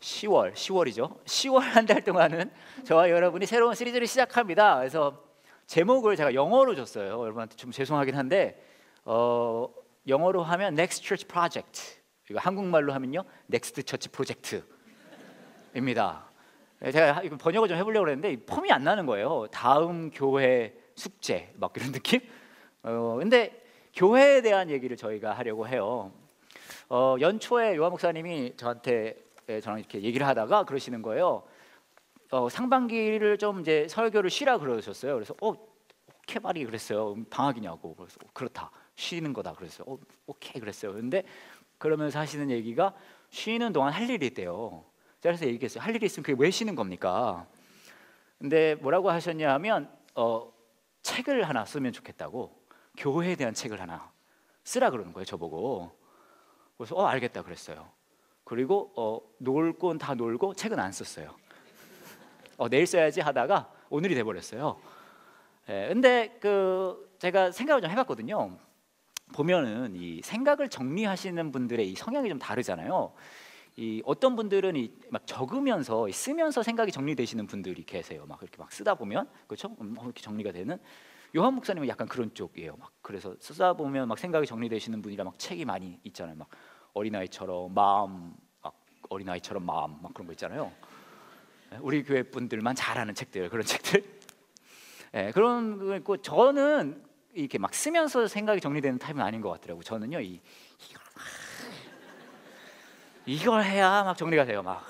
10월이죠. 10월 한 달 동안은 저와 여러분이 새로운 시리즈를 시작합니다. 그래서 제목을 제가 영어로 줬어요. 여러분한테 좀 죄송하긴 한데 영어로 하면 Next Church Project, 이거 한국말로 하면요 Next Church Project입니다. 제가 이거 번역을 좀 해보려고 했는데 폼이 안 나는 거예요. 다음 교회 숙제 막 이런 느낌? 근데 교회에 대한 얘기를 저희가 하려고 해요. 연초에 요한 목사님이 저랑 이렇게 얘기를 하다가 그러시는 거예요. 상반기를 좀 이제 설교를 쉬라 그러셨어요. 그래서 오케이 말이 그랬어요. 방학이냐고. 그래서 그렇다, 쉬는 거다 그랬어요. 오케이 그랬어요. 근데 그러면서 하시는 얘기가 쉬는 동안 할 일이 있대요. 그래서 얘기했어요. 할 일이 있으면 그게 왜 쉬는 겁니까? 근데 뭐라고 하셨냐 하면 책을 하나 쓰면 좋겠다고, 교회에 대한 책을 하나 쓰라 그러는 거예요, 저보고. 그래서 알겠다 그랬어요. 그리고 놀 건 다 놀고 책은 안 썼어요. 내일 써야지 하다가 오늘이 돼버렸어요. 근데 제가 생각을 좀 해봤거든요. 보면은 이 생각을 정리하시는 분들의 이 성향이 좀 다르잖아요. 어떤 분들은 막 적으면서 쓰면서 생각이 정리되시는 분들이 계세요. 막 이렇게 막 쓰다 보면, 그렇죠? 이렇게 정리가 되는. 요한 목사님은 약간 그런 쪽이에요. 막 그래서 쓰다 보면 막 생각이 정리되시는 분이라 막 책이 많이 있잖아요. 막 어린아이처럼 마음, 막 그런 거 있잖아요. 우리 교회 분들만 잘 아는 책들, 그런 책들. 그런 거 있고, 저는 이렇게 막 쓰면서 생각이 정리되는 타입은 아닌 것 같더라고요. 저는요 이걸 해야 막 정리가 돼요. 막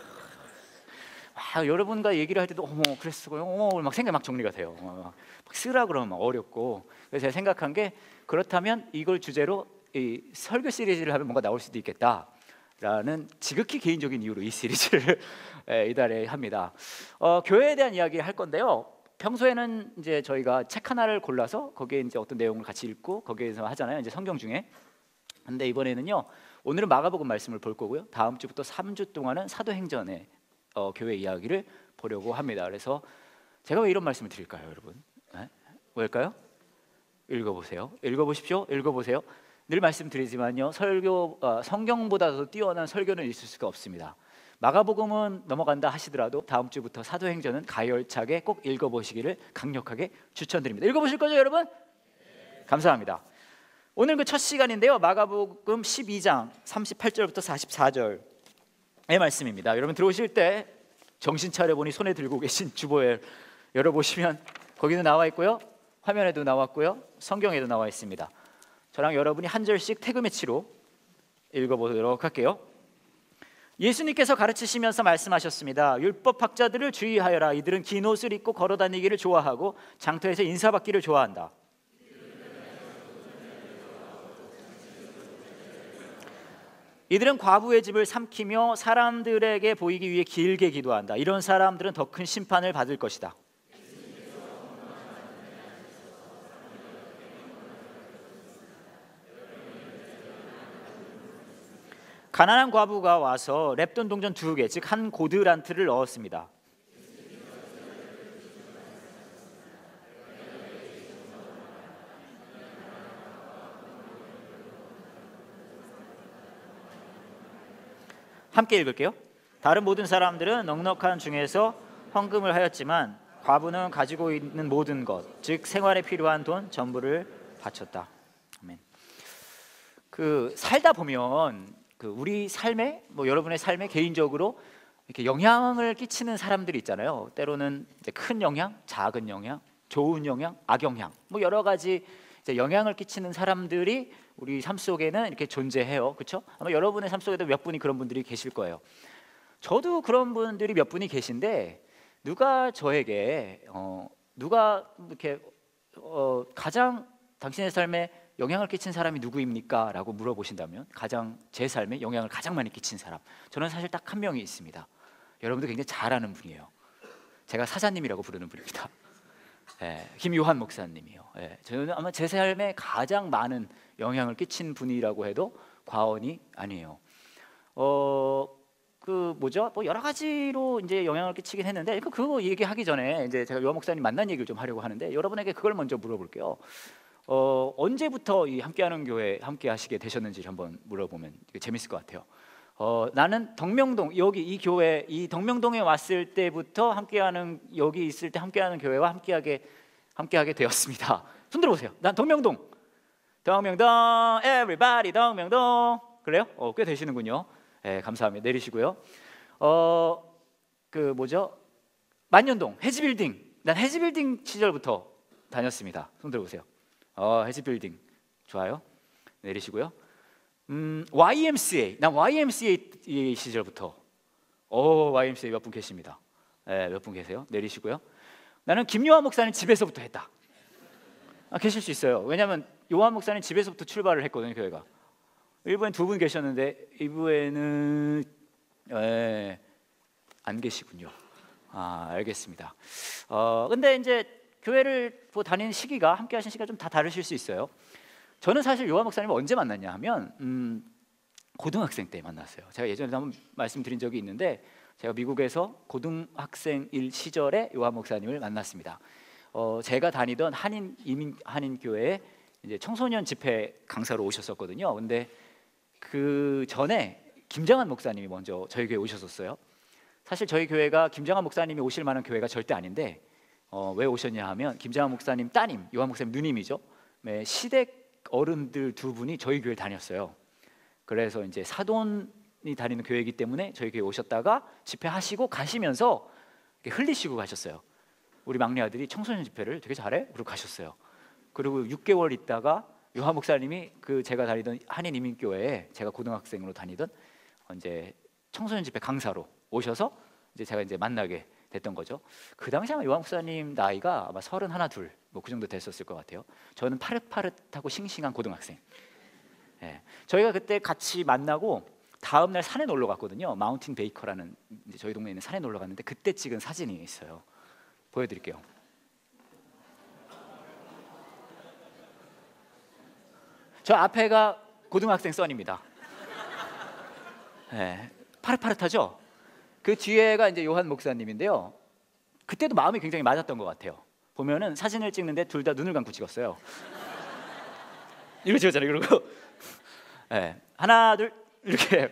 여러분과 얘기를 할 때도 그랬어요. 막 생각이 막 정리가 돼요. 막 쓰라 그러면 막 어렵고. 그래서 제가 생각한 게, 그렇다면 이걸 주제로 이 설교 시리즈를 하면 뭔가 나올 수도 있겠다라는 지극히 개인적인 이유로 이 시리즈를 이달에 합니다. 교회에 대한 이야기 할 건데요. 평소에는 이제 저희가 책 하나를 골라서 거기에 이제 어떤 내용을 같이 읽고 거기에서 하잖아요. 이제 성경 중에. 근데 이번에는요, 오늘은 마가복음 말씀을 볼 거고요. 다음 주부터 3주 동안은 사도행전의 교회 이야기를 보려고 합니다. 그래서 제가 왜 이런 말씀을 드릴까요, 여러분? 왜일까요? 읽어보십시오. 읽어보세요. 늘 말씀드리지만요, 성경보다도 뛰어난 설교는 있을 수가 없습니다. 마가복음은 넘어간다 하시더라도 다음 주부터 사도행전은 가열차게 꼭 읽어보시기를 강력하게 추천드립니다. 읽어보실 거죠, 여러분? 감사합니다. 오늘 그 첫 시간인데요, 마가복음 12장 38절부터 44절의 말씀입니다. 여러분 들어오실 때 정신 차려보니 손에 들고 계신 주보에 열어보시면 거기도 나와 있고요, 화면에도 나왔고요, 성경에도 나와 있습니다. 저랑 여러분이 한 절씩 태그 매치로 읽어보도록 할게요. 예수님께서 가르치시면서 말씀하셨습니다. 율법학자들을 주의하여라. 이들은 긴 옷을 입고 걸어다니기를 좋아하고 장터에서 인사받기를 좋아한다. 이들은 과부의 집을 삼키며 사람들에게 보이기 위해 길게 기도한다. 이런 사람들은 더 큰 심판을 받을 것이다. 가난한 과부가 와서 랩돈 동전 2개, 즉 한 고드란트를 넣었습니다. 함께 읽을게요. 다른 모든 사람들은 넉넉한 중에서 헌금을 하였지만 과부는 가지고 있는 모든 것, 즉 생활에 필요한 돈 전부를 바쳤다. 아멘. 살다 보면 우리 삶에, 여러분의 삶에 개인적으로 이렇게 영향을 끼치는 사람들이 있잖아요. 때로는 이제 큰 영향, 작은 영향, 좋은 영향, 악영향, 여러 가지 이제 영향을 끼치는 사람들이 우리 삶 속에는 이렇게 존재해요. 그렇죠? 아마 여러분의 삶 속에도 몇 분이 그런 분들이 계실 거예요. 저도 그런 분들이 몇 분이 계신데, 누가 저에게 누가 이렇게 가장 당신의 삶에 영향을 끼친 사람이 누구입니까? 라고 물어보신다면, 제 삶에 영향을 가장 많이 끼친 사람, 저는 사실 딱 한 명이 있습니다. 여러분도 굉장히 잘 아는 분이에요. 제가 사자님이라고 부르는 분입니다. 김요한 목사님이요. 저는 아마 제 삶에 가장 많은 영향을 끼친 분이라고 해도 과언이 아니에요. 여러 가지로 이제 영향을 끼치긴 했는데, 그거 얘기하기 전에 이제 제가 요한 목사님 만난 얘기를 좀 하려고 하는데, 여러분에게 그걸 먼저 물어볼게요. 언제부터 이 함께하는 교회 함께 하시게 되셨는지 한번 물어보면 재밌을 것 같아요. 나는 덕명동 여기 이 교회 이 덕명동에 왔을 때부터 함께하는 여기 있을 때 함께하는 교회와 함께하게 되었습니다. 손 들어보세요. 난 덕명동 everybody 덕명동 그래요? 꽤 되시는군요. 네, 감사합니다. 내리시고요. 그 뭐죠? 만년동 해지빌딩 난 해지빌딩 시절부터 다녔습니다. 손 들어보세요. 해지빌딩 좋아요. 내리시고요. YMCA 난 YMCA 시절부터 YMCA 몇 분 계십니다. 네, 몇 분 계세요. 내리시고요. 나는 김요한 목사님 집에서부터 했다. 계실 수 있어요. 왜냐하면 요한 목사님 집에서부터 출발을 했거든요. 교회가 1부엔 2분 계셨는데 2부에는 안 계시군요. 알겠습니다. 근데 이제 교회를 다니는 시기가 함께 하신 시기가 좀 다 다르실 수 있어요. 저는 사실 요한 목사님을 언제 만났냐 하면 고등학생 때 만났어요. 제가 예전에 한번 말씀드린 적이 있는데 제가 미국에서 고등학생일 시절에 요한 목사님을 만났습니다. 제가 다니던 한인 교회에 이제 청소년 집회 강사로 오셨었거든요. 근데 그 전에 김장한 목사님이 먼저 저희 교회에 오셨었어요. 사실 저희 교회가 김장한 목사님이 오실 만한 교회가 절대 아닌데 왜 오셨냐 하면 김장한 목사님 따님, 요한 목사님 누님이죠. 네, 시댁 어른들 2분이 저희 교회를 다녔어요. 그래서 이제 사돈이 다니는 교회이기 때문에 저희 교회에 오셨다가 집회하시고 가시면서 흘리시고 가셨어요. 우리 막내 아들이 청소년 집회를 되게 잘해? 그러고 가셨어요. 그리고 6개월 있다가 요한 목사님이 그 제가 다니던 한인 이민교회에 제가 고등학생으로 다니던 이제 청소년 집회 강사로 오셔서 이제 제가 이제 만나게 됐던 거죠. 그 당시 아마 요한 목사님 나이가 아마 31, 2 뭐 그 정도 됐었을 것 같아요. 저는 파릇파릇하고 싱싱한 고등학생. 저희가 그때 같이 만나고 다음 날 산에 놀러 갔거든요. 마운틴 베이커라는 이제 저희 동네에 있는 산에 놀러 갔는데 그때 찍은 사진이 있어요. 보여드릴게요. 저 앞에가 고등학생 선입니다. 파릇파릇하죠? 그 뒤에가 이제 요한 목사님인데요. 그때도 마음이 굉장히 맞았던 것 같아요. 보면은 사진을 찍는데 둘 다 눈을 감고 찍었어요. 이거 찍었잖아요. 그리고 하나 둘 이렇게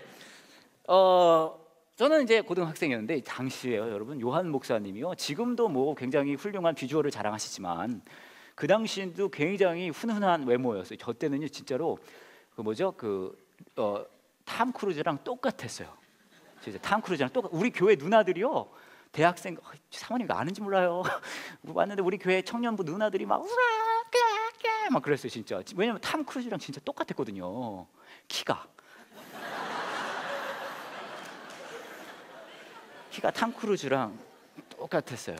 저는 이제 고등학생이었는데 당시에요, 여러분 요한 목사님이요. 지금도 뭐 굉장히 훌륭한 비주얼을 자랑하시지만 그 당시에도 굉장히 훈훈한 외모였어요. 저 때는요 진짜로 그 뭐죠 탐 크루즈랑 똑같았어요. 진짜 탐 크루즈랑 우리 교회 누나들이요. 대학생 사모님 아는지 몰라요. 왔는데 우리 교회 청년부 누나들이 막 그랬어요 진짜. 왜냐면 탐 크루즈랑 진짜 똑같았거든요. 키가 탐 크루즈랑 똑같았어요.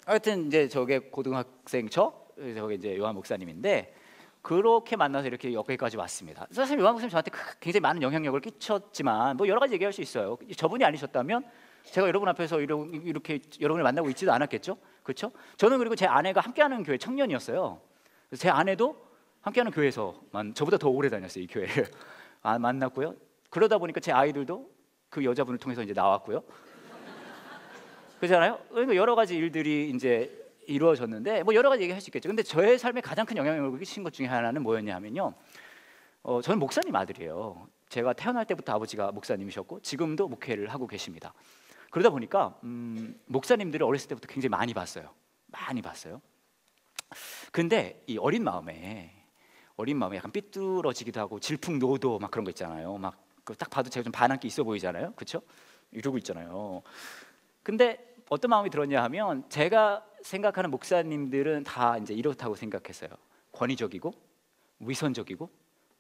하여튼 이제 저게 고등학생 저게 이제 요한 목사님인데 그렇게 만나서 이렇게 여기까지 왔습니다. 사실 요한 목사님 저한테 굉장히 많은 영향력을 끼쳤지만 뭐 여러 가지 얘기할 수 있어요. 저분이 아니셨다면 제가 여러분 앞에서 이렇게 여러분을 만나고 있지도 않았겠죠, 그렇죠? 저는 그리고 제 아내가 함께하는 교회 청년이었어요. 그래서 제 아내도 함께하는 교회에서만 저보다 더 오래 다녔어요. 이 교회를 만났고요. 그러다 보니까 제 아이들도 그 여자분을 통해서 이제 나왔고요. 그렇잖아요. 그러니까 여러 가지 일들이 이제 이루어졌는데 뭐 여러 가지 얘기할 수 있겠죠. 근데 저의 삶에 가장 큰 영향력을 끼친 것 중에 하나는 뭐였냐 하면요. 저는 목사님 아들이에요. 제가 태어날 때부터 아버지가 목사님이셨고 지금도 목회를 하고 계십니다. 그러다 보니까 목사님들을 어렸을 때부터 굉장히 많이 봤어요. 근데 이 어린 마음에 약간 삐뚤어지기도 하고 질풍노도 막 그런 거 있잖아요. 막 딱 봐도 제가 좀 반항기 있어 보이잖아요, 그렇죠? 이러고 있잖아요. 근데 어떤 마음이 들었냐 하면 제가 생각하는 목사님들은 다 이제 이렇다고 생각했어요. 권위적이고 위선적이고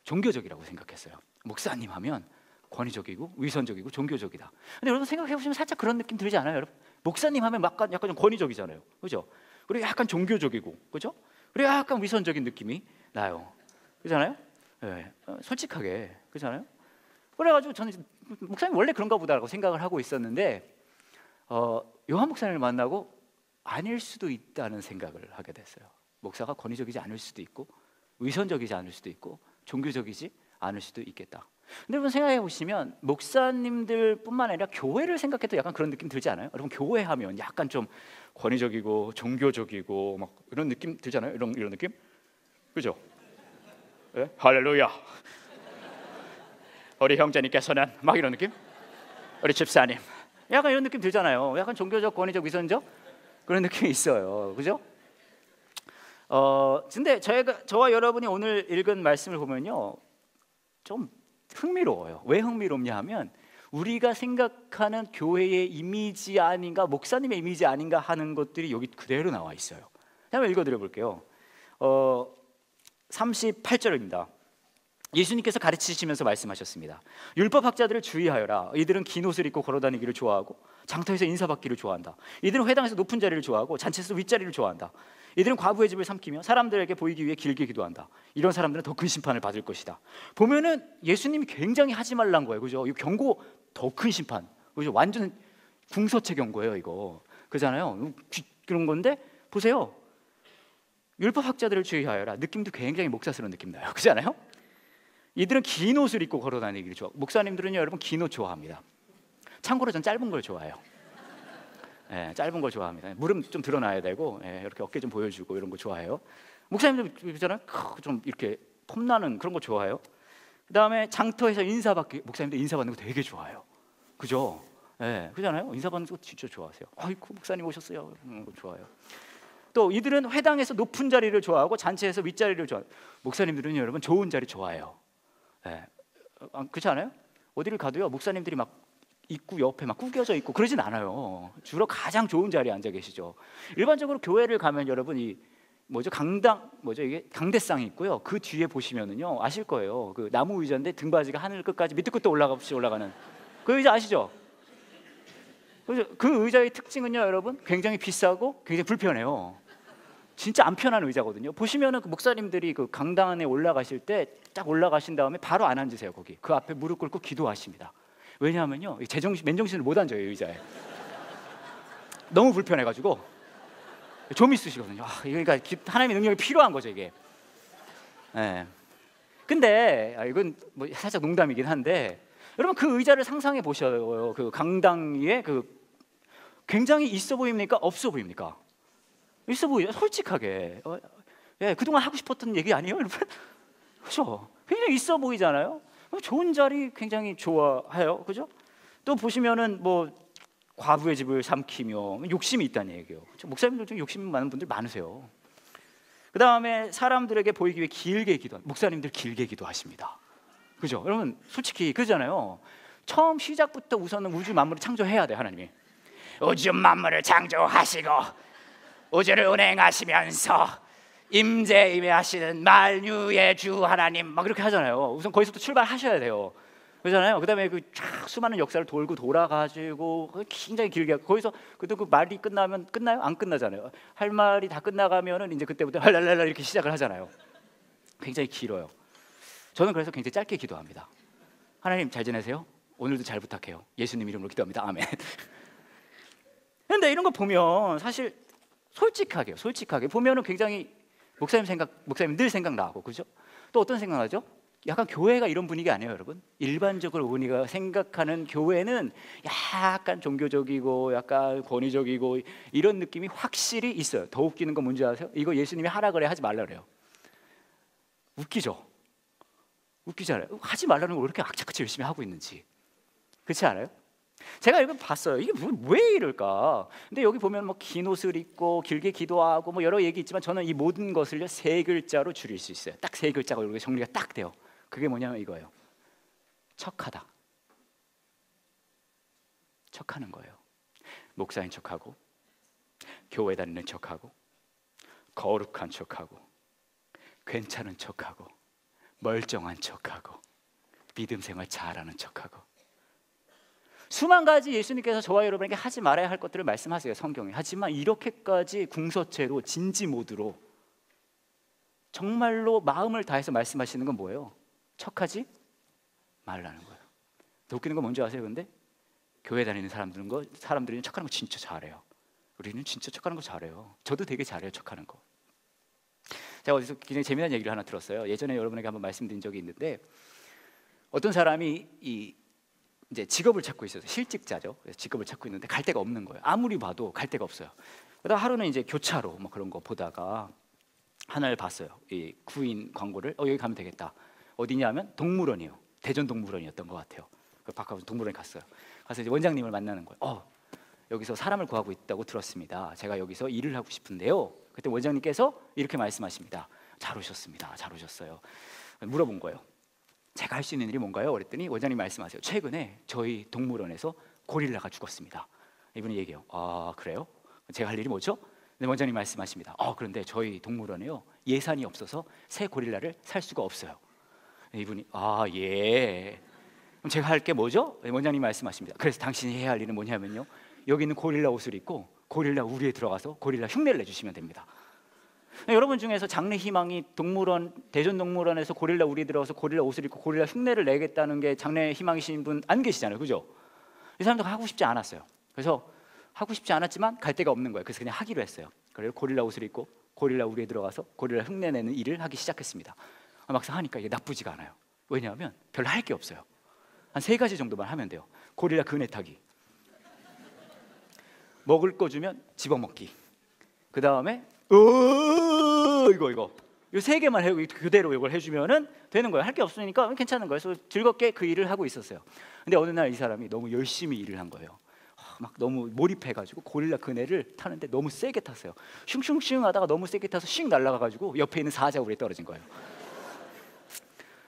종교적이라고 생각했어요. 목사님 하면 권위적이고 위선적이고 종교적이다. 근데 여러분 생각해 보시면 살짝 그런 느낌 들지 않아요, 여러분? 목사님 하면 약간 좀 권위적이잖아요, 그렇죠? 그리고 약간 종교적이고, 그렇죠? 그리고 약간 위선적인 느낌이 나요, 그렇잖아요? 솔직하게 그렇잖아요? 그래가지고 저는 목사님 원래 그런가 보다라고 생각을 하고 있었는데 요한 목사님을 만나고 아닐 수도 있다는 생각을 하게 됐어요. 목사가 권위적이지 않을 수도 있고 위선적이지 않을 수도 있고 종교적이지 않을 수도 있겠다. 근데 여러분 생각해 보시면 목사님들뿐만 아니라 교회를 생각해도 약간 그런 느낌 들지 않아요? 여러분 교회 하면 약간 좀 권위적이고 종교적이고 막 이런 느낌 들잖아요. 이런 느낌, 그죠? 할렐루야. 우리 형제님께서는 막 이런 느낌? 우리 집사님 약간 이런 느낌 들잖아요. 약간 종교적, 권위적, 위선적 그런 느낌이 있어요. 그죠? 근데 저와 여러분이 오늘 읽은 말씀을 보면요, 좀 흥미로워요. 왜 흥미롭냐 하면 우리가 생각하는 교회의 이미지 아닌가, 목사님의 이미지 아닌가 하는 것들이 여기 그대로 나와 있어요. 한번 읽어드려 볼게요. 38절입니다. 예수님께서 가르치시면서 말씀하셨습니다. 율법학자들을 주의하여라. 이들은 긴 옷을 입고 걸어다니기를 좋아하고 장터에서 인사받기를 좋아한다. 이들은 회당에서 높은 자리를 좋아하고 잔치에서 윗자리를 좋아한다. 이들은 과부의 집을 삼키며 사람들에게 보이기 위해 길게 기도한다. 이런 사람들은 더 큰 심판을 받을 것이다. 보면은 예수님이 굉장히 하지 말란 거예요. 그죠? 이 경고, 더 큰 심판. 그죠? 완전 궁서체 경고예요, 이거. 그잖아요. 그런 건데 보세요. 율법학자들을 주의하여라. 느낌도 굉장히 목사스러운 느낌 나요. 그잖아요. 이들은 긴 옷을 입고 걸어다니기를 좋아하고, 목사님들은요, 여러분 긴 옷 좋아합니다. 참고로 전 짧은 걸 좋아해요. 예, 짧은 걸 좋아합니다. 무릎 좀 드러나야 되고, 예, 이렇게 어깨 좀 보여주고 이런 거 좋아해요. 목사님들 있잖아요, 좀 이렇게 폼나는 그런 거 좋아해요. 그 다음에 장터에서 인사받기, 목사님들 인사받는 거 되게 좋아해요. 그죠? 예, 그잖아요. 인사받는 거 진짜 좋아하세요. 아이고 목사님 오셨어요. 그런 거 좋아해요. 또 이들은 회당에서 높은 자리를 좋아하고 잔치에서 윗자리를 좋아해요. 목사님들은 여러분 좋은 자리 좋아해요. 예, 그렇지 않아요? 어디를 가도요, 목사님들이 막 입구 옆에 막 구겨져 있고 그러진 않아요. 주로 가장 좋은 자리에 앉아 계시죠. 일반적으로 교회를 가면 여러분 이 강당 이게 강대상이 있고요. 그 뒤에 보시면은요, 아실 거예요. 그 나무 의자인데 등받이가 하늘 끝까지 밑에 끝도 올라가는 그 의자 아시죠? 그 의자의 특징은요, 여러분 굉장히 비싸고 굉장히 불편해요. 진짜 안 편한 의자거든요. 보시면은 그 목사님들이 그 강당 안에 올라가실 때 딱 올라가신 다음에 바로 안 앉으세요. 거기 그 앞에 무릎 꿇고 기도하십니다. 왜냐하면요, 맨정신을 못 앉아요, 이 의자에. 너무 불편해가지고 좀 있으시거든요. 그러니까 하나님의 능력이 필요한 거죠, 이게. 네. 근데 이건 뭐 살짝 농담이긴 한데, 여러분 그 의자를 상상해 보셔요. 그 강당 위에 그 굉장히 있어 보입니까? 없어 보입니까? 있어 보이죠, 솔직하게. 예, 그동안 하고 싶었던 얘기 아니에요, 여러분? 그렇죠? 굉장히 있어 보이잖아요. 좋은 자리 굉장히 좋아해요, 그죠? 또 보시면은 뭐 과부의 집을 삼키며 욕심이 있다는 얘기예요. 목사님들 중 욕심 많은 분들 많으세요. 그 다음에 사람들에게 보이기 위해 길게 기도한, 목사님들 길게 기도하십니다. 그죠? 여러분 솔직히 그러잖아요. 처음 시작부터 우선은 우주 만물을 창조해야 돼, 하나님이. 우주 만물을 창조하시고 우주를 운행하시면서 임재임하시는 만유의 주 하나님 막 이렇게 하잖아요. 우선 거기서부터 출발하셔야 돼요. 그렇잖아요. 그다음에 그 수많은 역사를 돌고 돌아가지고 굉장히 길게, 거기서 그 말이 끝나면 끝나요? 안 끝나잖아요. 할 말이 다 끝나가면은 이제 그때부터 할랄랄라 이렇게 시작을 하잖아요. 굉장히 길어요. 저는 그래서 굉장히 짧게 기도합니다. 하나님 잘 지내세요? 오늘도 잘 부탁해요. 예수님 이름으로 기도합니다. 아멘. 근데 이런 거 보면 사실 솔직하게 보면은 굉장히 목사님들 생각나고, 그죠? 또 어떤 생각나죠? 약간 교회가 이런 분위기 아니에요, 여러분? 일반적으로 우리가 생각하는 교회는 약간 종교적이고 약간 권위적이고 이런 느낌이 확실히 있어요. 더 웃기는 건 뭔지 아세요? 이거 예수님이 하라 그래 하지 말라 그래요. 웃기죠? 웃기잖아요. 하지 말라는 걸 왜 이렇게 악착같이 열심히 하고 있는지. 그렇지 않아요? 제가 이거 봤어요. 이게 왜 이럴까? 근데 여기 보면 뭐 긴 옷을 입고 길게 기도하고 뭐 여러 얘기 있지만, 저는 이 모든 것을요 3글자로 줄일 수 있어요. 딱 3글자가 이렇게 정리가 딱 돼요. 그게 뭐냐면 이거예요. 척하다. 척하는 거예요. 목사인 척하고, 교회 다니는 척하고, 거룩한 척하고, 괜찮은 척하고, 멀쩡한 척하고, 믿음 생활 잘하는 척하고, 수만 가지 예수님께서 저와 여러분에게 하지 말아야 할 것들을 말씀하세요, 성경에. 하지만 이렇게까지 궁서체로 진지 모드로 정말로 마음을 다해서 말씀하시는 건 뭐예요? 척하지 말라는 거예요. 더 웃기는 건 뭔지 아세요? 근데 교회 다니는 사람들은 척하는 거 진짜 잘해요. 우리는 진짜 척하는 거 잘해요. 저도 되게 잘해요, 척하는 거. 제가 어디서 굉장히 재미난 얘기를 하나 들었어요. 예전에 여러분에게 한번 말씀드린 적이 있는데, 어떤 사람이 이제 직업을 찾고 있어서 실직자죠. 직업을 찾고 있는데 갈 데가 없는 거예요. 아무리 봐도 갈 데가 없어요. 그러다 하루는 이제 교차로 뭐 그런 거 보다가 하나를 봤어요. 이 구인 광고를. 여기 가면 되겠다. 어디냐면 동물원이에요. 대전동물원이었던 것 같아요. 그 바깥 동물원에 갔어요. 가서 이제 원장님을 만나는 거예요. 여기서 사람을 구하고 있다고 들었습니다. 제가 여기서 일을 하고 싶은데요. 그때 원장님께서 이렇게 말씀하십니다. 잘 오셨습니다. 잘 오셨어요. 물어본 거예요. 제가 할 수 있는 일이 뭔가요? 그랬더니 원장님 말씀하세요. 최근에 저희 동물원에서 고릴라가 죽었습니다. 이분이 얘기해요. 아, 그래요? 제가 할 일이 뭐죠? 근데 원장님 말씀하십니다. 그런데 저희 동물원에요, 예산이 없어서 새 고릴라를 살 수가 없어요. 이분이 예. 그럼 제가 할 게 뭐죠? 원장님 말씀하십니다. 그래서 당신이 해야 할 일은 뭐냐면요, 여기 있는 고릴라 옷을 입고 고릴라 우리에 들어가서 고릴라 흉내를 내주시면 됩니다. 여러분 중에서 장래 희망이 동물원, 대전동물원에서 고릴라 우리에 들어가서 고릴라 옷을 입고 고릴라 흉내를 내겠다는 게 장래 희망이신 분 안 계시잖아요, 그죠? 이 사람도 하고 싶지 않았어요. 그래서 하고 싶지 않았지만 갈 데가 없는 거예요. 그래서 그냥 하기로 했어요. 그래서 고릴라 옷을 입고 고릴라 우리에 들어가서 고릴라 흉내 내는 일을 하기 시작했습니다. 막상 하니까 이게 나쁘지가 않아요. 왜냐하면 별로 할 게 없어요. 한 3가지 정도만 하면 돼요. 고릴라 그네 타기, 먹을 거 주면 집어먹기, 그 다음에 이거 요 3개만 해, 그대로 이걸 해주면은 되는 거예요. 할 게 없으니까 괜찮은 거예요. 그래서 즐겁게 그 일을 하고 있었어요. 근데 어느 날 이 사람이 너무 열심히 일을 한 거예요. 막 너무 몰입해가지고 고릴라 그네를 타는데 너무 세게 탔어요. 슝슝슝 하다가 너무 세게 타서 슉 날아가가지고 옆에 있는 사자굴에 떨어진 거예요.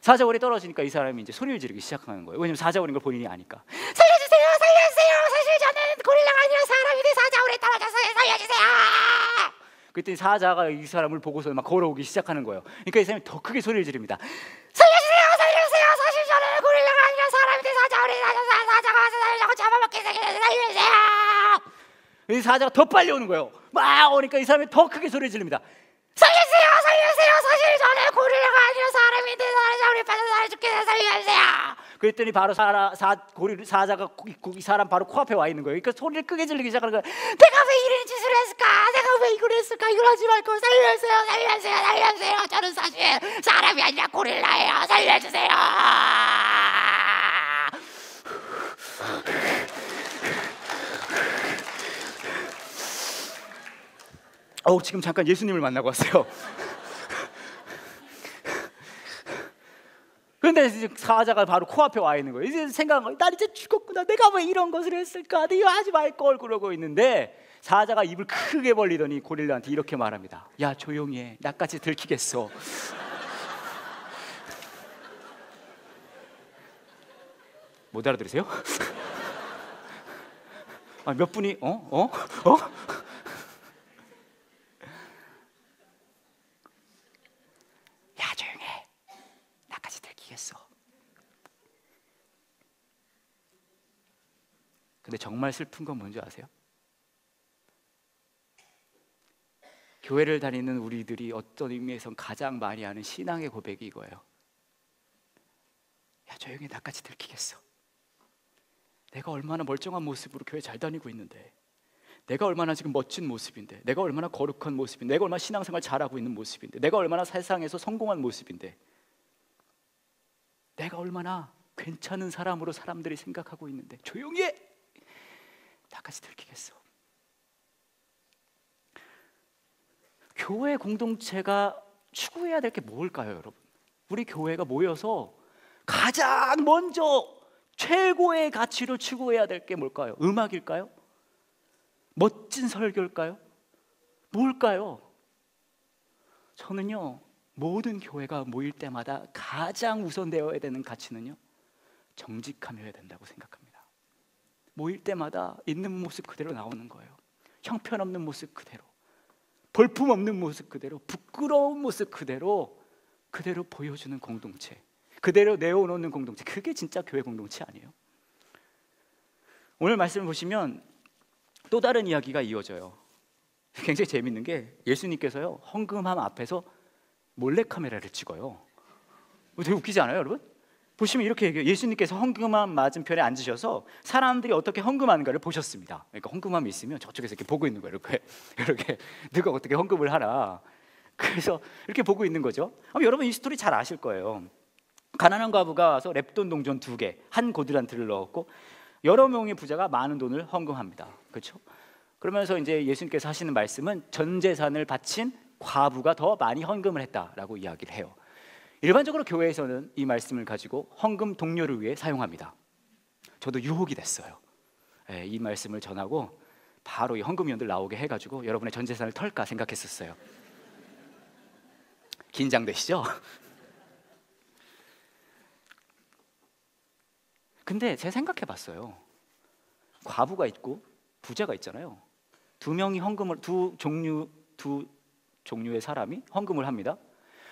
사자굴에 떨어지니까 이 사람이 이제 소리를 지르기 시작하는 거예요. 왜냐면 사자굴인 걸 본인이 아니까. 살려주세요, 살려주세요. 사실 저는 고릴라가 아니라 사람인데 사자굴에 떨어졌어요. 살려주세요. 그랬더니 사자가 이 사람을 보고서 막 걸어오기 시작하는 거예요. 그러니까 이 사람이 더 크게 소리를 지릅니다. 살려주세요, 살려주세요. 사실 저는 고릴라가 아니라 사람인데 사자굴에 사자가 와서 살려고 잡아먹게 생겼는데 살려주세요. 이 사자가 더 빨리 오는 거예요. 막 오니까 이 사람이 더 크게 소리를 지릅니다. 살려주세요, 살려주세요. 사실 저는 고릴라가 아니라 사람인데 사자굴에 빠져 죽겠어요. 살려주세요. 그랬더니 바로 사자가 이 사람 바로 코앞에 와 있는 거예요. 그러니까 소리를 크게 지르기 시작하는 거예요. 내가 왜 이런 짓을 했을까? 내가 왜 이걸 했을까? 이걸 하지 말고 살려주세요, 살려주세요, 살려주세요. 저는 사실 사람이 아니라 고릴라예요. 살려주세요. 지금 잠깐 예수님을 만나고 왔어요. 그런데 이제 사자가 바로 코앞에 와 있는 거예요. 이제 생각한 거예요. 나 이제 죽었구나. 내가 왜 이런 것을 했을까? 내가 하지 말 걸. 그러고 있는데 사자가 입을 크게 벌리더니 고릴라한테 이렇게 말합니다. 야, 조용히 해. 나까지 들키겠어. 못 알아들으세요? 몇 분이 야, 조용히 해. 나까지 들키겠어. 근데 정말 슬픈 건 뭔지 아세요? 교회를 다니는 우리들이 어떤 의미에선 가장 많이 하는 신앙의 고백이 이거예요. 야, 조용히 나까지 들키겠어. 내가 얼마나 멀쩡한 모습으로 교회 잘 다니고 있는데, 내가 얼마나 지금 멋진 모습인데, 내가 얼마나 거룩한 모습인데, 내가 얼마나 신앙생활 잘하고 있는 모습인데, 내가 얼마나 세상에서 성공한 모습인데, 내가 얼마나 괜찮은 사람으로 사람들이 생각하고 있는데 조용히 해! 나까지 들키겠어. 교회 공동체가 추구해야 될 게 뭘까요, 여러분? 우리 교회가 모여서 가장 먼저 최고의 가치로 추구해야 될 게 뭘까요? 음악일까요? 멋진 설교일까요? 뭘까요? 저는요, 모든 교회가 모일 때마다 가장 우선되어야 되는 가치는요, 정직함이어야 된다고 생각합니다. 모일 때마다 있는 모습 그대로 나오는 거예요. 형편없는 모습 그대로, 볼품없는 모습 그대로, 부끄러운 모습 그대로 보여주는 공동체, 그대로 내어놓는 공동체, 그게 진짜 교회 공동체 아니에요? 오늘 말씀을 보시면 또 다른 이야기가 이어져요. 굉장히 재밌는 게 예수님께서요, 헌금함 앞에서 몰래카메라를 찍어요. 되게 웃기지 않아요, 여러분? 보시면 이렇게 얘기해요. 예수님께서 헌금함 맞은편에 앉으셔서 사람들이 어떻게 헌금하는가를 보셨습니다. 그러니까 헌금함이 있으면 저쪽에서 이렇게 보고 있는 거예요. 이렇게 누가 어떻게 헌금을 하나. 그래서 이렇게 보고 있는 거죠. 여러분 이 스토리 잘 아실 거예요. 가난한 과부가 와서 랩돈 동전 2개, 한 고드란트를 넣었고 여러 명의 부자가 많은 돈을 헌금합니다. 그렇죠? 그러면서 이제 예수님께서 하시는 말씀은 전 재산을 바친 과부가 더 많이 헌금을 했다라고 이야기를 해요. 일반적으로 교회에서는 이 말씀을 가지고 헌금 동료를 위해 사용합니다. 저도 유혹이 됐어요. 이 말씀을 전하고 바로 이 헌금위원들 나오게 해가지고 여러분의 전 재산을 털까 생각했었어요. 긴장되시죠? 근데 제가 생각해봤어요. 과부가 있고 부자가 있잖아요. 두 종류의 사람이 헌금을 합니다.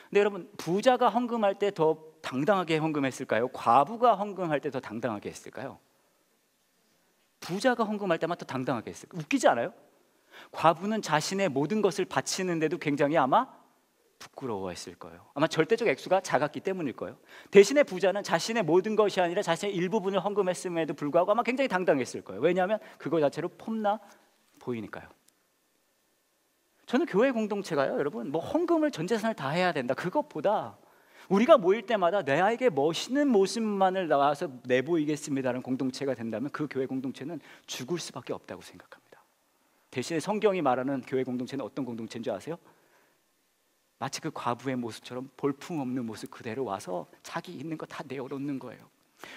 근데 여러분, 부자가 헌금할 때 더 당당하게 헌금했을까요? 과부가 헌금할 때 더 당당하게 했을까요? 부자가 헌금할 때만 더 당당하게 했을까요? 웃기지 않아요? 과부는 자신의 모든 것을 바치는데도 굉장히 아마 부끄러워했을 거예요. 아마 절대적 액수가 작았기 때문일 거예요. 대신에 부자는 자신의 모든 것이 아니라 자신의 일부분을 헌금했음에도 불구하고 아마 굉장히 당당했을 거예요. 왜냐하면 그거 자체로 폼나 보이니까요. 저는 교회 공동체가요, 여러분, 뭐 헌금을 전 재산을 다 해야 된다, 그것보다 우리가 모일 때마다 내에게 멋있는 모습만을 나와서 내보이겠습니다라는 공동체가 된다면 그 교회 공동체는 죽을 수밖에 없다고 생각합니다. 대신에 성경이 말하는 교회 공동체는 어떤 공동체인 줄 아세요? 마치 그 과부의 모습처럼 볼품없는 모습 그대로 와서 자기 있는 거 다 내어놓는 거예요.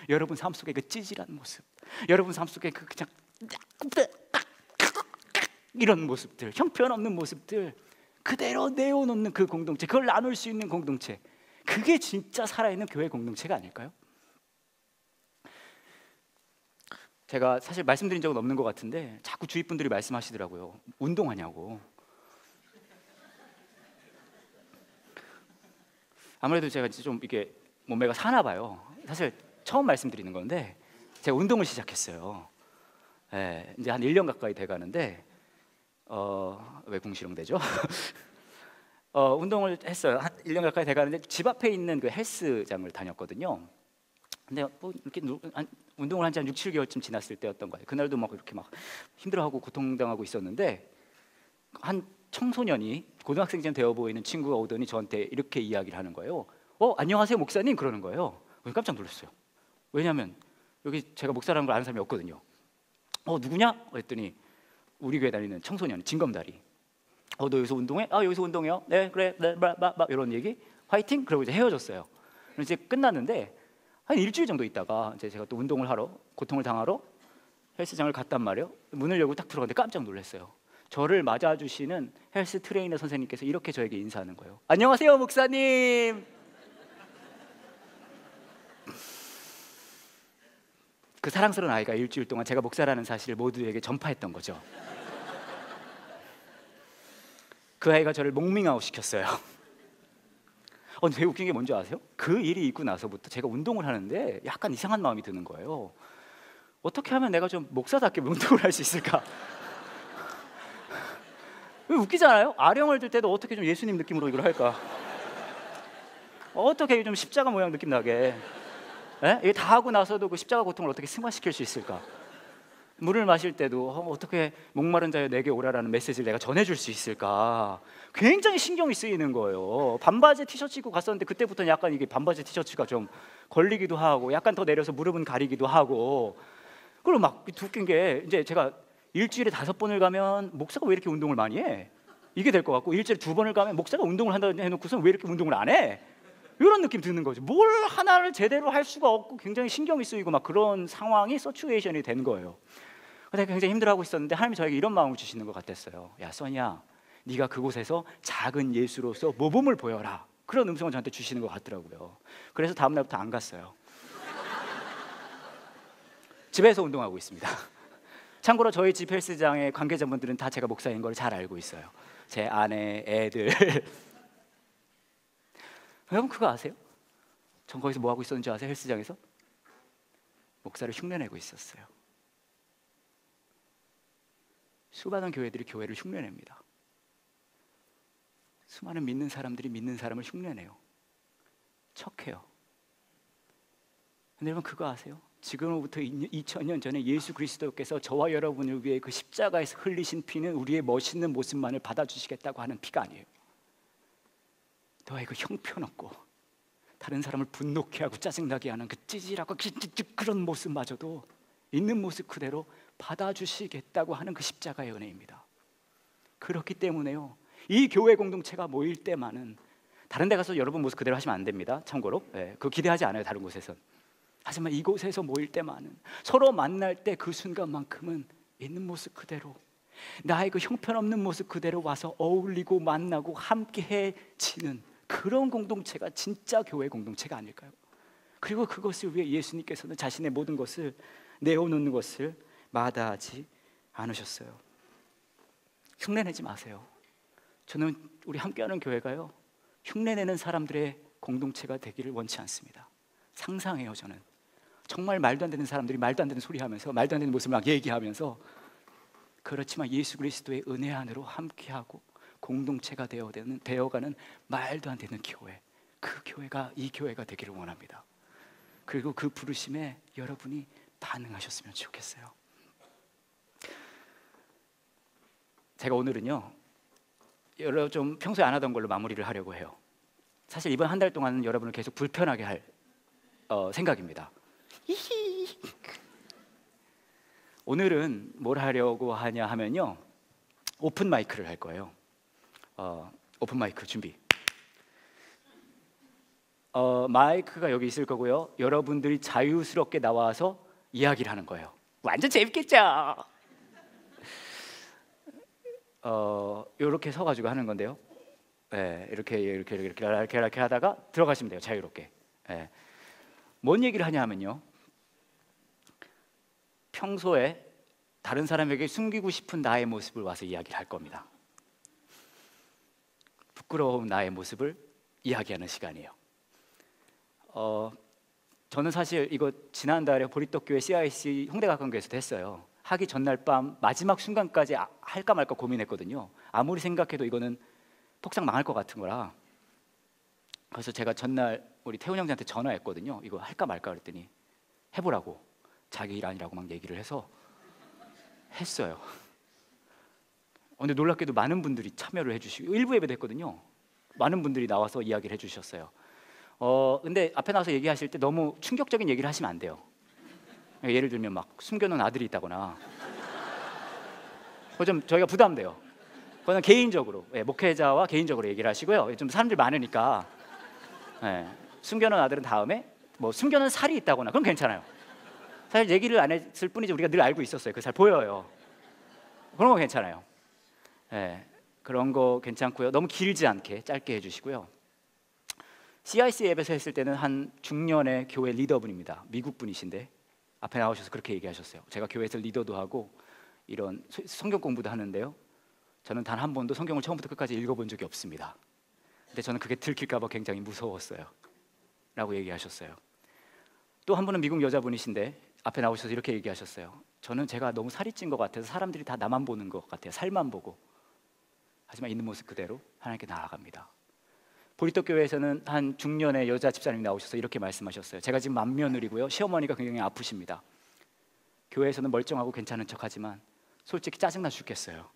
여러분 삶 속에 그 찌질한 모습, 여러분 삶 속에 그 그냥 이런 모습들, 형편없는 모습들 그대로 내어놓는 그 공동체, 그걸 나눌 수 있는 공동체, 그게 진짜 살아있는 교회 공동체가 아닐까요? 제가 사실 말씀드린 적은 없는 것 같은데 자꾸 주위 분들이 말씀하시더라고요. 운동하냐고. 아무래도 제가 좀 이게 몸매가 사나 봐요. 사실 처음 말씀드리는 건데 제가 운동을 시작했어요. 이제 한 1년 가까이 돼가는데 왜 궁시렁대죠? 운동을 했어요. 한 1년 가까이 돼가는데 집 앞에 있는 그 헬스장을 다녔거든요. 근데 뭐 이렇게 운동을 한 지 한 6, 7개월쯤 지났을 때였던 거예요. 그날도 막 이렇게 막 힘들어하고 고통당하고 있었는데 한 청소년이 고등학생쯤 되어 보이는 친구가 오더니 저한테 이렇게 이야기를 하는 거예요. 안녕하세요 목사님, 그러는 거예요. 깜짝 놀랐어요. 왜냐하면 여기 제가 목사라는 걸 아는 사람이 없거든요. 누구냐? 그랬더니 우리 교회 다니는 청소년 진검다리. 너 여기서 운동해? 여기서 운동해요? 네 그래, 네, 막 이런 얘기. 화이팅! 그러고 이제 헤어졌어요. 이제 끝났는데 한 일주일 정도 있다가 이제 제가 또 운동을 하러, 고통을 당하러 헬스장을 갔단 말이에요. 문을 열고 딱 들어갔는데 깜짝 놀랐어요. 저를 맞아주시는 헬스 트레이너 선생님께서 이렇게 저에게 인사하는 거예요. 안녕하세요 목사님. 그 사랑스러운 아이가 일주일 동안 제가 목사라는 사실을 모두에게 전파했던 거죠. 그 아이가 저를 목밍아웃 시켰어요. 되게 웃긴 게 뭔지 아세요? 그 일이 있고 나서부터 제가 운동을 하는데 약간 이상한 마음이 드는 거예요. 어떻게 하면 내가 좀 목사답게 운동을 할 수 있을까? 웃기잖아요? 아령을 들 때도 어떻게 좀 예수님 느낌으로 이걸 할까? 어떻게 좀 십자가 모양 느낌 나게, 이게 다 하고 나서도 그 십자가 고통을 어떻게 승화시킬 수 있을까? 물을 마실 때도 어떻게 목마른 자여 내게 오라라는 메시지를 내가 전해줄 수 있을까? 굉장히 신경이 쓰이는 거예요. 반바지 티셔츠 입고 갔었는데 그때부터는 약간 이게 반바지 티셔츠가 좀 걸리기도 하고 약간 더 내려서 무릎은 가리기도 하고. 그리고 막 웃긴 게 이제 제가 일주일에 5번을 가면 목사가 왜 이렇게 운동을 많이 해? 이게 될 것 같고, 일주일에 2번을 가면 목사가 운동을 한다 해놓고서 왜 이렇게 운동을 안 해? 이런 느낌 드는 거죠. 뭘 하나를 제대로 할 수가 없고 굉장히 신경이 쓰이고 막 그런 상황이 서츄에이션이 된 거예요. 근데 굉장히 힘들어하고 있었는데 하나님이 저에게 이런 마음을 주시는 것 같았어요. 야 써니야, 네가 그곳에서 작은 예수로서 모범을 보여라. 그런 음성을 저한테 주시는 것 같더라고요. 그래서 다음 날부터 안 갔어요. 집에서 운동하고 있습니다. 참고로 저희 집 헬스장의 관계자분들은 다 제가 목사인 걸 잘 알고 있어요. 제 아내, 애들. 여러분 그거 아세요? 전 거기서 뭐 하고 있었는지 아세요? 헬스장에서? 목사를 흉내내고 있었어요. 수많은 교회들이 교회를 흉내냅니다. 수많은 믿는 사람들이 믿는 사람을 흉내내요. 척해요. 근데 여러분 그거 아세요? 지금으로부터 2000년 전에 예수 그리스도께서 저와 여러분을 위해 그 십자가에서 흘리신 피는 우리의 멋있는 모습만을 받아주시겠다고 하는 피가 아니에요. 너의 그 형편없고 다른 사람을 분노케 하고 짜증나게 하는 그 찌질하고 그런 모습마저도 있는 모습 그대로 받아주시겠다고 하는 그 십자가의 은혜입니다. 그렇기 때문에요, 이 교회 공동체가 모일 때만은 다른 데 가서 여러분 모습 그대로 하시면 안 됩니다. 참고로 그거 기대하지 않아요, 다른 곳에선. 하지만 이곳에서 모일 때만은, 서로 만날 때 그 순간만큼은 있는 모습 그대로, 나의 그 형편없는 모습 그대로 와서 어울리고 만나고 함께해지는 그런 공동체가 진짜 교회 공동체가 아닐까요? 그리고 그것을 위해 예수님께서는 자신의 모든 것을 내어놓는 것을 마다하지 않으셨어요. 흉내내지 마세요. 저는 우리 함께하는 교회가요, 흉내내는 사람들의 공동체가 되기를 원치 않습니다. 상상해요. 저는 정말 말도 안 되는 사람들이 말도 안 되는 소리 하면서 말도 안 되는 모습을 막 얘기하면서, 그렇지만 예수 그리스도의 은혜 안으로 함께하고 공동체가 되어가는 말도 안 되는 교회, 그 교회가 이 교회가 되기를 원합니다. 그리고 그 부르심에 여러분이 반응하셨으면 좋겠어요. 제가 오늘은요, 여러 좀 평소에 안 하던 걸로 마무리를 하려고 해요. 사실 이번 한 달 동안은 여러분을 계속 불편하게 할 생각입니다. 오늘은 뭘 하려고 하냐 하면요, 오픈 마이크를 할 거예요. 오픈 마이크 준비. 마이크가 여기 있을 거고요, 여러분들이 자유스럽게 나와서 이야기를 하는 거예요. 완전 재밌겠죠? 이렇게 서가지고 하는 건데요. 이렇게 하다가 들어가시면 돼요, 자유롭게. 뭔 얘기를 하냐 하면요, 평소에 다른 사람에게 숨기고 싶은 나의 모습을 와서 이야기를 할 겁니다. 부끄러운 나의 모습을 이야기하는 시간이에요. 저는 사실 이거 지난달에 보리떡교회 CIC 홍대각광교회에서도 했어요. 하기 전날 밤 마지막 순간까지 할까 말까 고민했거든요. 아무리 생각해도 이거는 폭삭 망할 것 같은 거라. 그래서 제가 전날 우리 태훈 형제한테 전화했거든요. 이거 할까 말까 그랬더니 해보라고, 자기 일 아니라고 막 얘기를 해서 했어요. 근데 놀랍게도 많은 분들이 참여를 해주시고, 일부 예배도 했거든요. 많은 분들이 나와서 이야기를 해주셨어요. 근데 앞에 나와서 얘기하실 때 너무 충격적인 얘기를 하시면 안 돼요. 예를 들면 막 숨겨놓은 아들이 있다거나, 그거 좀 저희가 부담돼요. 그거는 개인적으로, 목회자와 개인적으로 얘기를 하시고요. 좀 사람들 많으니까, 숨겨놓은 아들은 다음에 뭐 숨겨놓은 살이 있다거나 그럼 괜찮아요. 사실 얘기를 안 했을 뿐이지 우리가 늘 알고 있었어요. 그 살 보여요. 그런 거 괜찮아요. 그런 거 괜찮고요. 너무 길지 않게 짧게 해주시고요. CIC 앱에서 했을 때는 한 중년의 교회 리더분입니다. 미국 분이신데 앞에 나오셔서 그렇게 얘기하셨어요. 제가 교회에서 리더도 하고 이런 성경 공부도 하는데요, 저는 단 한 번도 성경을 처음부터 끝까지 읽어본 적이 없습니다. 근데 저는 그게 들킬까 봐 굉장히 무서웠어요 라고 얘기하셨어요. 또 한 분은 미국 여자분이신데 앞에 나오셔서 이렇게 얘기하셨어요. 저는 제가 너무 살이 찐 것 같아서 사람들이 다 나만 보는 것 같아요. 살만 보고. 하지만 있는 모습 그대로 하나님께 나아갑니다. 보리떡교회에서는 한 중년의 여자 집사님이 나오셔서 이렇게 말씀하셨어요. 제가 지금 맏며느리고요, 시어머니가 굉장히 아프십니다. 교회에서는 멀쩡하고 괜찮은 척하지만 솔직히 짜증나 죽겠어요.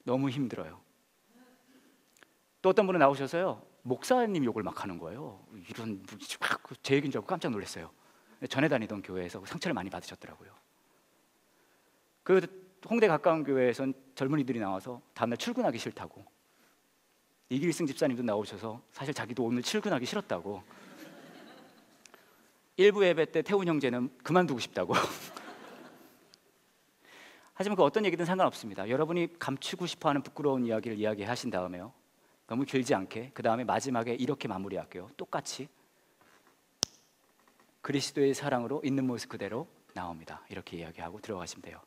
너무 힘들어요. 또 어떤 분은 나오셔서요, 목사님 욕을 막 하는 거예요. 이런 제 얘기인 줄 알고 깜짝 놀랐어요. 전에 다니던 교회에서 상처를 많이 받으셨더라고요. 그 홍대 가까운 교회에선 젊은이들이 나와서 다음날 출근하기 싫다고, 이길승 집사님도 나오셔서 사실 자기도 오늘 출근하기 싫었다고, 일부 예배 때 태훈 형제는 그만두고 싶다고. 하지만 그 어떤 얘기든 상관없습니다. 여러분이 감추고 싶어하는 부끄러운 이야기를 이야기하신 다음에요, 너무 길지 않게 그 다음에 마지막에 이렇게 마무리할게요. 똑같이 그리스도의 사랑으로 있는 모습 그대로 나옵니다. 이렇게 이야기하고 들어가시면 돼요.